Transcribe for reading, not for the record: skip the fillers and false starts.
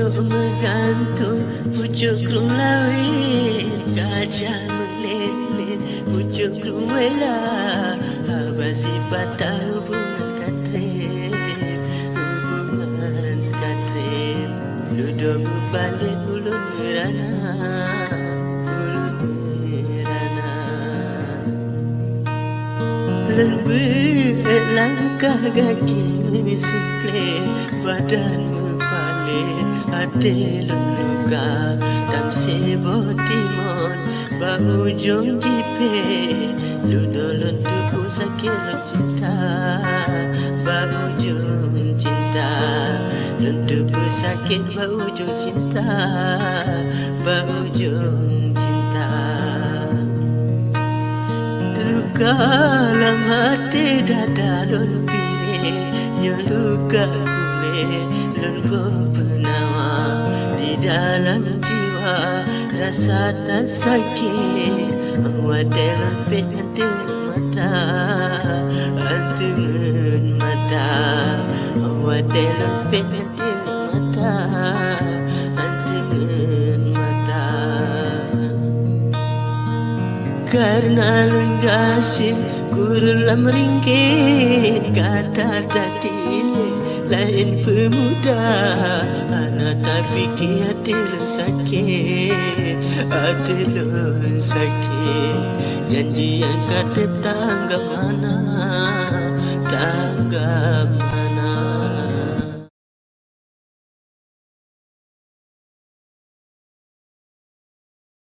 duduk menggantung pucuk kerung lawin, gajah meleleh pucuk kerung wela, abasi patah hubungan katrem, hubungan katrem. Ludo membalik ulun merana, ulun merana. Lembut langkah kaki siklet, badan membalik, hati luka, dam sebot timon, bau ujung jipet. Ludo lentupu sakit cinta, bau ujung cinta. Lentupu sakit bau ujung cinta, bau ujung cinta. Luka dalam hati dada lon pire, luka kulit lon bepenawa. Di dalam jiwa rasa tak sakit, wadai lon pet dengan mata, dengan mata. Wadai lon pet dengan mata, dengan mata. Karena lenggasih kurulam ringgit, kata datile lain pemuda. Anak tapi hati lon sakit, hati lon sakit. Janji yang kata tanggap mana, tanggap mana.